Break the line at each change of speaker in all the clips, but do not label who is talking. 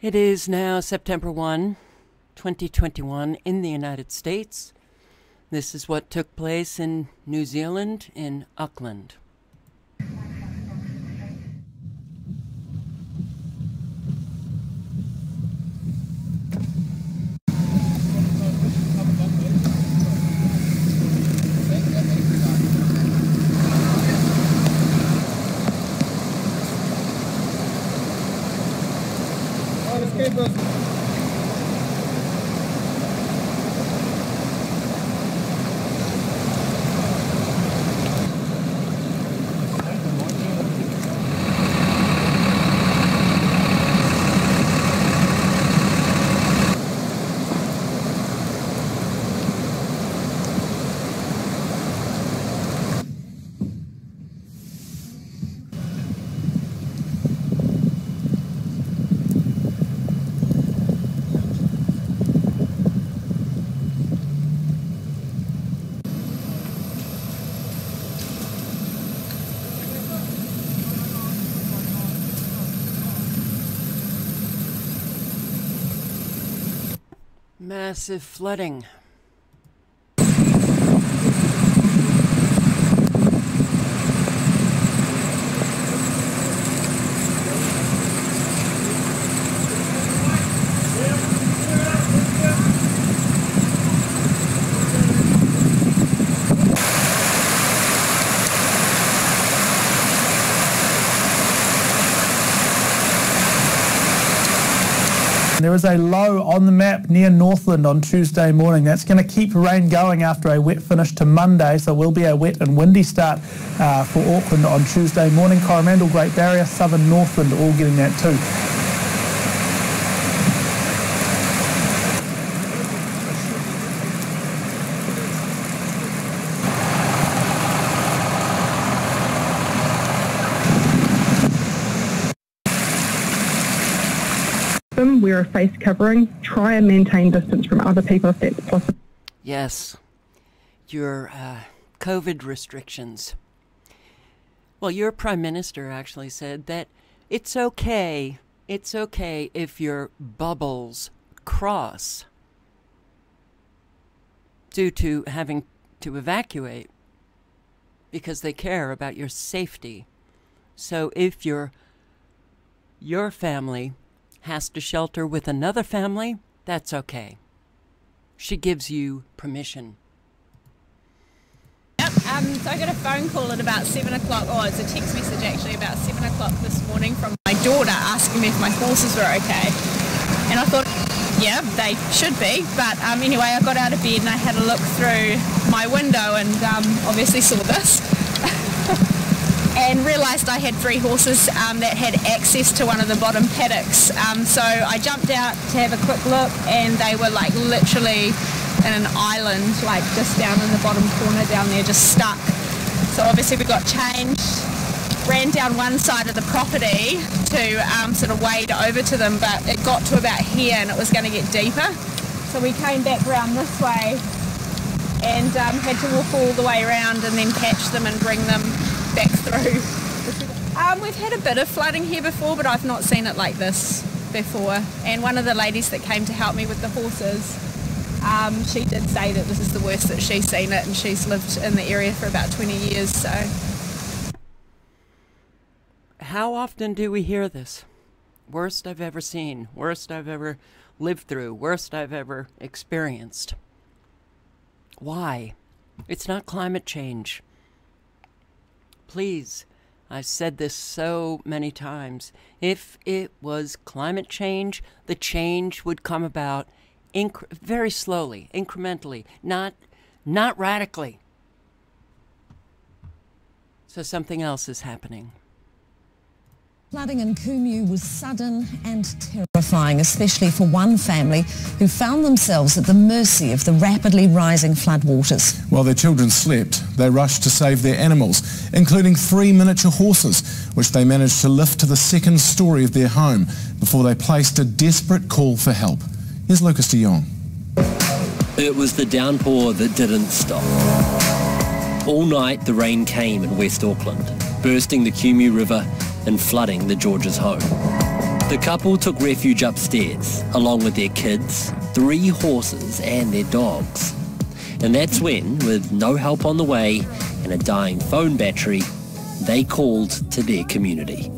It is now September 1, 2021 in the United States. This is what took place in New Zealand in Auckland. Massive flooding.
There is a low on the map near Northland on Tuesday morning. That's going to keep rain going after a wet finish to Monday, so it will be a wet and windy start for Auckland on Tuesday morning. Coromandel, Great Barrier, Southern Northland all getting that too.
Wear a face covering, try and maintain distance from other people if that's possible.
Yes, your COVID restrictions. Well, your Prime Minister actually said that it's okay if your bubbles cross due to having to evacuate because they care about your safety. So if your family has to shelter with another family, that's okay. She gives you permission.
Yep, so I got a phone call at about 7 o'clock, it's a text message actually, about 7 o'clock this morning from my daughter asking me if my horses were okay. And I thought, yeah, they should be. But anyway, I got out of bed and I had a look through my window and obviously saw this. And realised I had 3 horses that had access to one of the bottom paddocks. So I jumped out to have a quick look and they were like literally in an island, like just down in the bottom corner down there, just stuck. So obviously we got changed, ran down one side of the property to sort of wade over to them, but it got to about here and it was going to get deeper. So we came back round this way and had to walk all the way around and then catch them and bring them back through. We've had a bit of flooding here before, but I've not seen it like this before. And one of the ladies that came to help me with the horses, she did say that this is the worst that she's seen it, and she's lived in the area for about 20 years. So,
how often do we hear this? Worst I've ever seen, worst I've ever lived through, worst I've ever experienced. Why? It's not climate change. Please, I've said this so many times. If it was climate change, the change would come about very slowly, incrementally, not radically. So something else is happening.
Flooding in Kumu was sudden and terrifying, especially for one family who found themselves at the mercy of the rapidly rising floodwaters.
While their children slept, they rushed to save their animals, including 3 miniature horses, which they managed to lift to the 2nd story of their home before they placed a desperate call for help. Here's Lucas de Jong.
It was the downpour that didn't stop. All night the rain came in West Auckland, bursting the Kumu River and flooding the Georges' home. The couple took refuge upstairs, along with their kids, 3 horses and their dogs. And that's when, with no help on the way and a dying phone battery, they called to their community.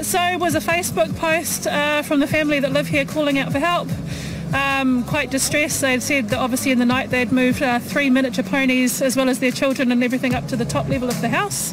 So it was a Facebook post from the family that live here calling out for help. Quite distressed. They'd said that obviously in the night they'd moved 3 miniature ponies as well as their children and everything up to the top level of the house.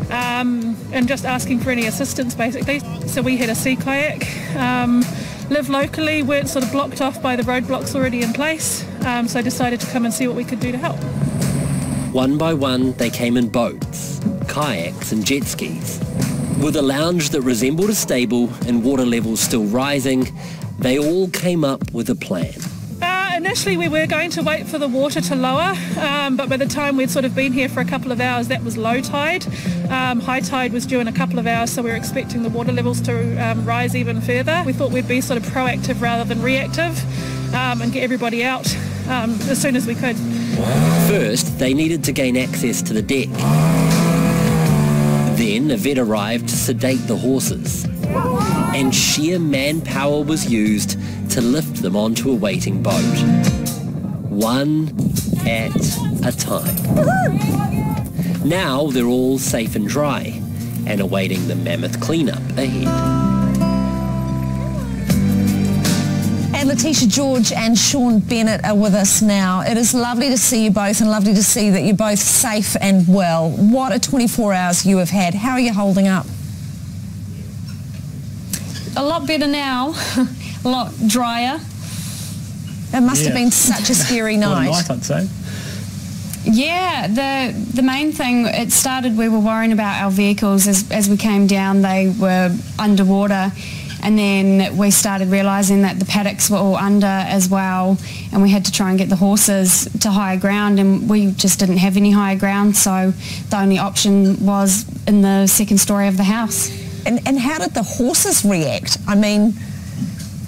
And just asking for any assistance basically. So we had a sea kayak. Live locally, weren't sort of blocked off by the roadblocks already in place. So I decided to come and see what we could do to help.
One by one, they came in boats, kayaks and jet skis. With a lounge that resembled a stable and water levels still rising, they all came up with a plan.
Initially we were going to wait for the water to lower, but by the time we'd sort of been here for a couple of hours, that was low tide. High tide was due in a couple of hours, so we were expecting the water levels to rise even further. We thought we'd be sort of proactive rather than reactive and get everybody out as soon as we could.
First, they needed to gain access to the deck. Then a vet arrived to sedate the horses. And sheer manpower was used to lift them onto a waiting boat. One at a time. Now they're all safe and dry and awaiting the mammoth cleanup ahead.
And Letitia George and Sean Bennett are with us now. It is lovely to see you both and lovely to see that you're both safe and well. What a 24 hours you have had. How are you holding up?
A lot better now, a lot drier.
It must have been such a scary night.
What a night, I'd say.
Yeah, the main thing, it started, we were worrying about our vehicles as we came down. They were underwater, and then we started realising that the paddocks were all under as well, and we had to try and get the horses to higher ground, and we just didn't have any higher ground, so the only option was in the second story of the house.
And how did the horses react? I mean,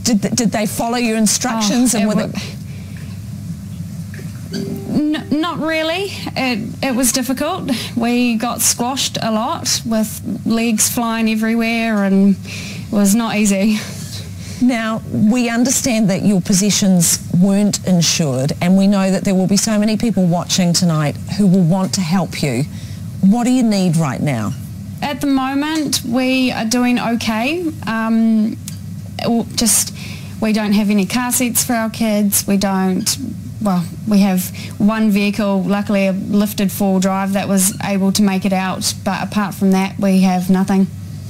did they follow your instructions?
Not really. It was difficult. We got squashed a lot with legs flying everywhere, and it was not easy.
Now, we understand that your possessions weren't insured, and we know that there will be so many people watching tonight who will want to help you. What do you need right now?
At the moment, we are doing okay. We don't have any car seats for our kids. We have one vehicle, luckily a lifted four-wheel drive that was able to make it out, but apart from that, we have nothing.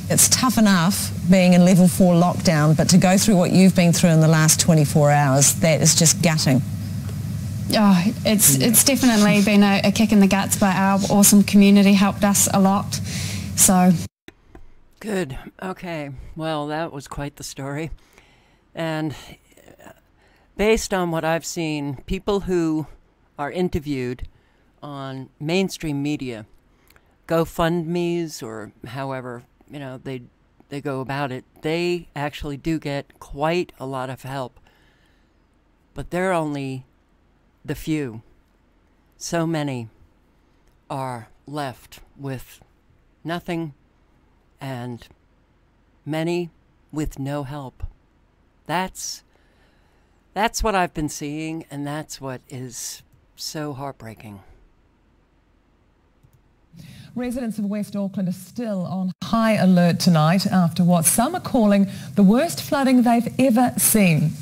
It's tough enough being in level 4 lockdown, but to go through what you've been through in the last 24 hours, that is just gutting.
Oh, it's definitely been a kick in the guts, but our awesome community helped us a lot. So
good. Okay. Well, that was quite the story. And based on what I've seen, people who are interviewed on mainstream media, GoFundMes or however, they go about it, they actually do get quite a lot of help. But they're only the few. So many are left with nothing, and many with no help. That's what I've been seeing, and that's what is so heartbreaking.
Residents of West Auckland are still on high alert tonight after what some are calling the worst flooding they've ever seen.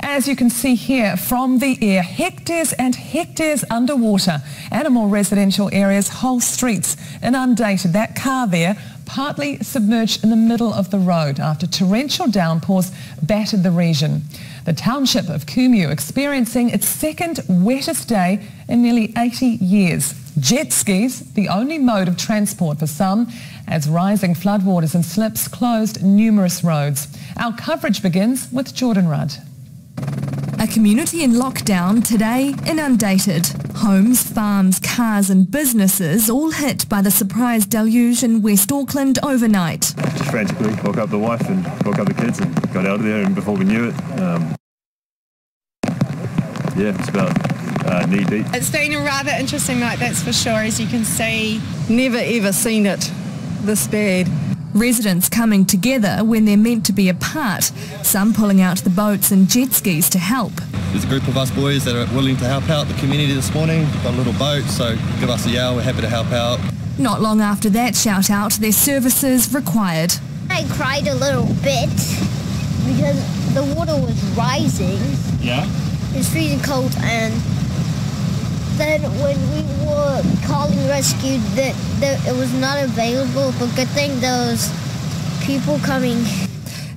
As you can see here from the air, hectares and hectares underwater. Animal residential areas, whole streets inundated. That car there partly submerged in the middle of the road after torrential downpours battered the region. The township of Kumeu experiencing its second wettest day in nearly 80 years. Jet skis, the only mode of transport for some, as rising floodwaters and slips closed numerous roads. Our coverage begins with Jordan Rudd.
A community in lockdown today inundated. Homes, farms, cars and businesses all hit by the surprise deluge in West Auckland overnight.
Just frantically woke up the wife and woke up the kids and got out of there, and before we knew it, it's about knee deep.
It's been a rather interesting night, that's for sure, as you can see.
Never ever seen it this bad.
Residents coming together when they're meant to be apart, some pulling out the boats and jet skis to help.
There's a group of us boys that are willing to help out the community this morning. Got a little boat, so give us a yell, we're happy to help out.
Not long after that shout out, their services required.
I cried a little bit because the water was rising.
Yeah?
It was freezing cold, and then when we were calling rescue, that it was not available, but good thing there was people coming.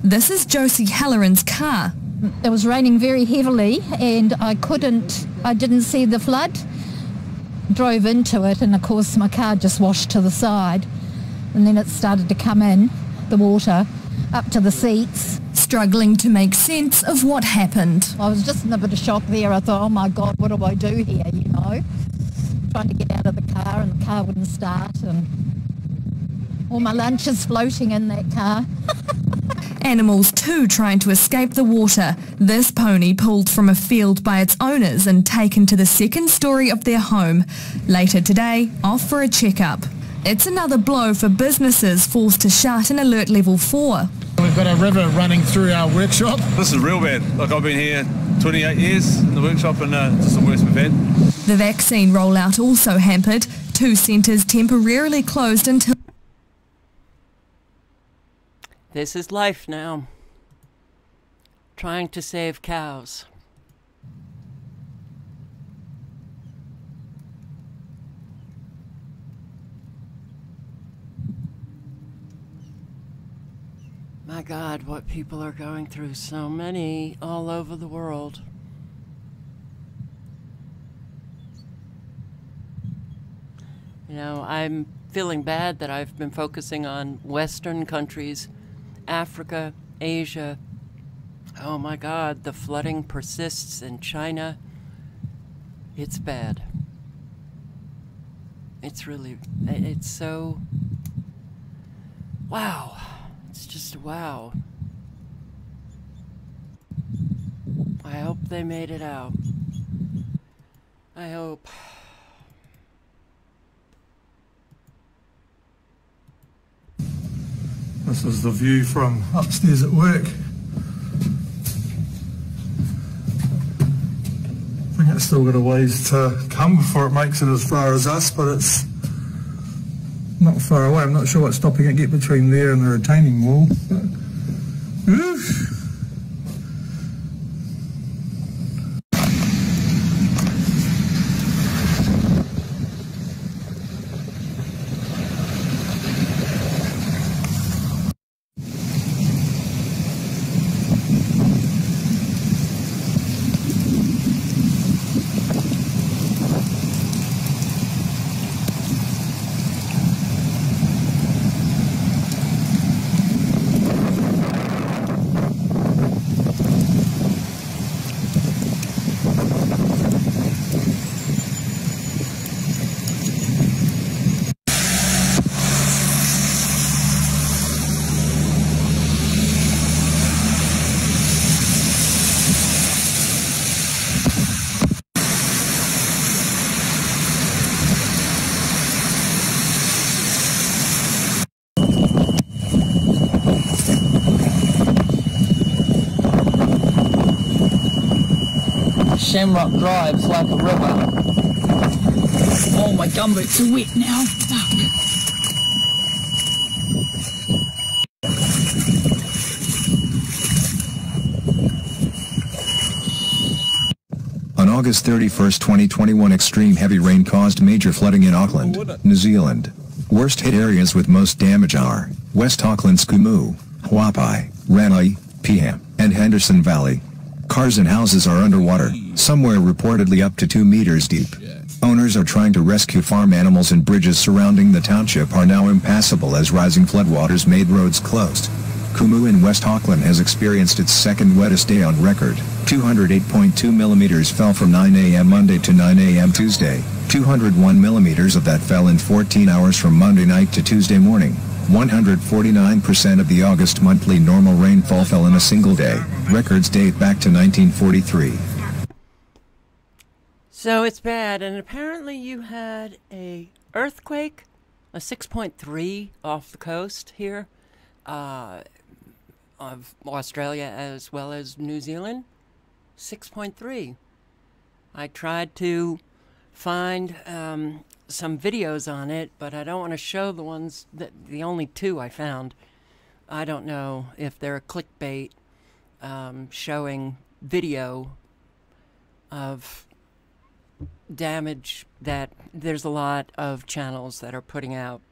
This is Josie Halloran's car.
It was raining very heavily and I didn't see the flood. Drove into it and of course my car just washed to the side and then it started to come in, the water, up to the seats.
Struggling to make sense of what happened.
I was just in a bit of shock there. I thought, oh my God, what do I do here, you know? Trying to get out of the car and the car wouldn't start and all my lunch is floating in that car.
Animals too trying to escape the water. This pony pulled from a field by its owners and taken to the second story of their home. Later today, off for a checkup. It's another blow for businesses forced to shut in Alert Level 4.
We've got a river running through our workshop.
This is real bad. Like I've been here 28 years in the workshop and it's the worst we've had.
The vaccine rollout also hampered. 2 centres temporarily closed until...
This is life now. Trying to save cows. My God, what people are going through. So many all over the world. You know, I'm feeling bad that I've been focusing on Western countries, Africa, Asia. Oh my God, the flooding persists in China. It's bad. It's really, it's so, wow. It's just wow. I hope they made it out. I hope.
This is the view from upstairs at work. I think it's still got a ways to come before it makes it as far as us, but it's not far away. I'm not sure what's stopping it get between there and the retaining wall. But, oof.
Shamrock Drive's like a river. Oh, my gumboots are wet now. Fuck.
On August 31st, 2021, extreme heavy rain caused major flooding in Auckland, New Zealand. Worst hit areas with most damage are West Auckland's Kumu, Huapai, Ranelagh, Piham, and Henderson Valley. Cars and houses are underwater, somewhere reportedly up to 2 meters deep. Owners are trying to rescue farm animals, and bridges surrounding the township are now impassable as rising floodwaters made roads closed. Kumu in West Auckland has experienced its second wettest day on record. 208.2 millimeters fell from 9 a.m. Monday to 9 a.m. Tuesday. 201 millimeters of that fell in 14 hours from Monday night to Tuesday morning. 149% of the August monthly normal rainfall fell in a single day. Records date back to 1943.
So it's bad, and apparently you had a earthquake, a 6.3 off the coast here. of Australia as well as New Zealand, 6.3. I tried to find some videos on it, but I don't want to show the ones the only two I found. I don't know if they're clickbait showing video of damage that there's a lot of channels that are putting out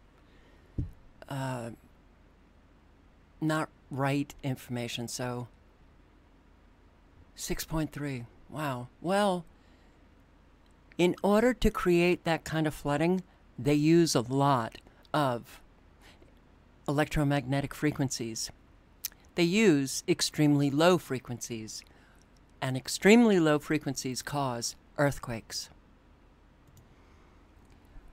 not right information. So 6.3. Wow. Well, in order to create that kind of flooding, they use a lot of electromagnetic frequencies. They use extremely low frequencies, and extremely low frequencies cause earthquakes.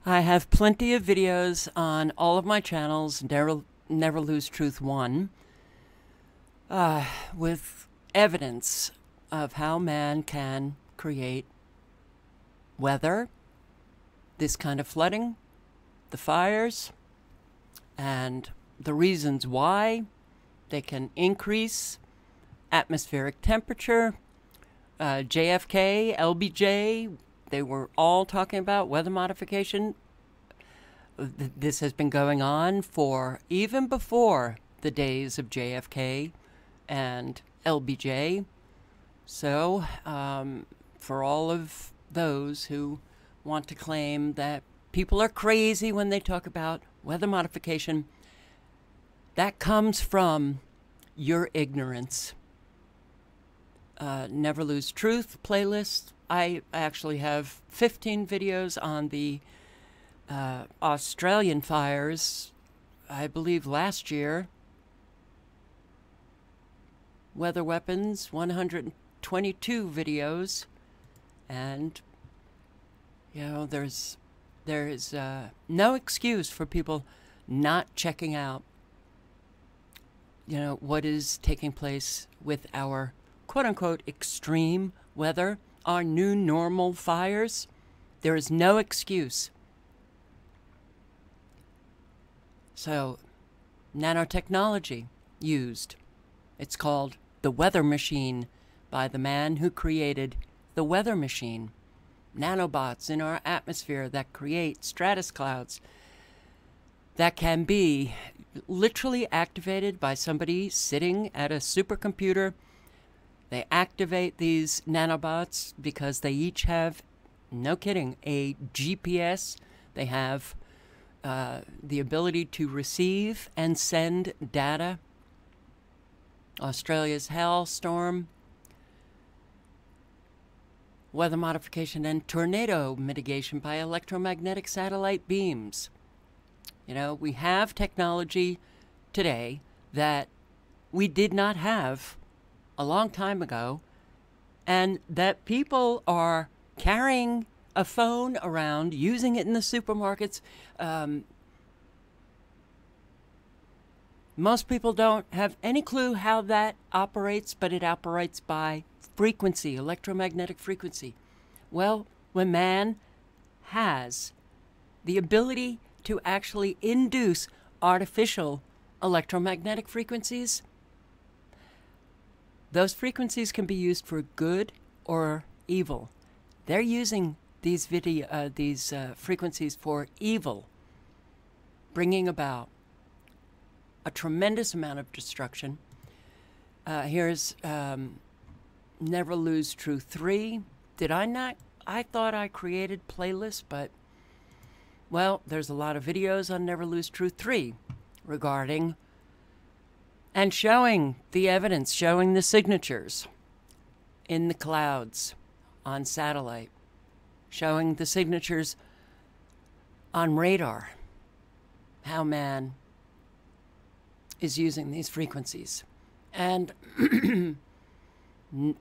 I have plenty of videos on all of my channels, Never Lose Truth 1, with evidence of how man can create weather, this kind of flooding, the fires, and the reasons why they can increase atmospheric temperature. JFK, LBJ, they were all talking about weather modification. This has been going on for even before the days of JFK and LBJ. So, for all of those who want to claim that people are crazy when they talk about weather modification, that comes from your ignorance. Never Lose Truth playlist. I actually have 15 videos on the Australian fires, I believe last year. Weather weapons, 122 videos. And, you know, there is no excuse for people not checking out, you know, what is taking place with our quote-unquote extreme weather, our new normal fires. There is no excuse. So, nanotechnology used. It's called the weather machine by the man who created the weather machine. Nanobots in our atmosphere that create stratus clouds that can be literally activated by somebody sitting at a supercomputer. They activate these nanobots because they each have, no kidding, a GPS. They have the ability to receive and send data. Australia's hailstorm, weather modification, and tornado mitigation by electromagnetic satellite beams. You know, we have technology today that we did not have a long time ago, and that people are carrying a phone around, using it in the supermarkets. Most people don't have any clue how that operates, but it operates by frequency, electromagnetic frequency. Well, when man has the ability to actually induce artificial electromagnetic frequencies, those frequencies can be used for good or evil. They're using these frequencies for evil, bringing about a tremendous amount of destruction. Here's Never Lose Truth 3. Did I not? I thought I created playlists, but, well, there's a lot of videos on Never Lose Truth 3 regarding and showing the evidence, showing the signatures in the clouds on satellite, showing the signatures on radar, how man is using these frequencies. And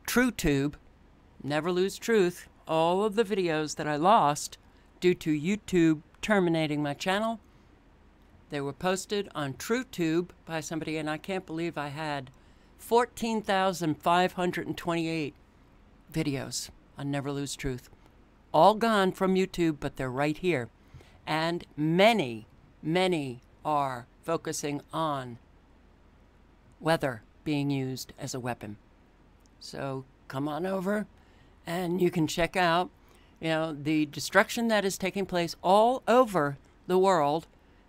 TROO, Never Lose Truth, all of the videos that I lost due to YouTube terminating my channel, they were posted on TROO by somebody, and I can't believe I had 14,528 videos on Never Lose Truth. All gone from YouTube, but they're right here. And many, many are focusing on weather being used as a weapon. So come on over and you can check out, the destruction that is taking place all over the world.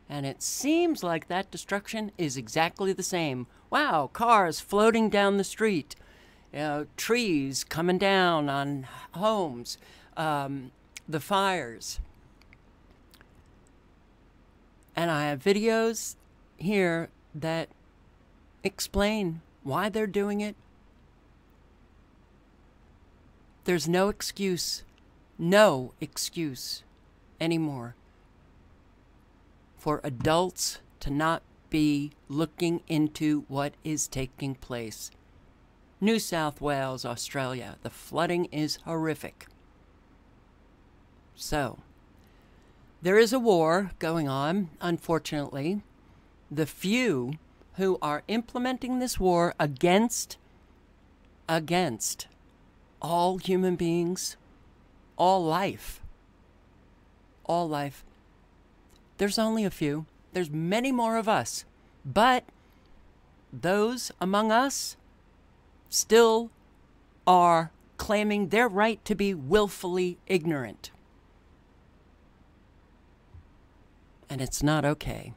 And it seems like that destruction is exactly the same. Wow, cars floating down the street, trees coming down on homes, the fires. And I have videos here that explain why they're doing it. There's no excuse anymore for adults to not be looking into what is taking place. New South Wales, Australia, the flooding is horrific. So, there is a war going on, unfortunately. The few who are implementing this war against all human beings, all life. There's only a few. There's many more of us. But those among us still are claiming their right to be willfully ignorant. And it's not okay.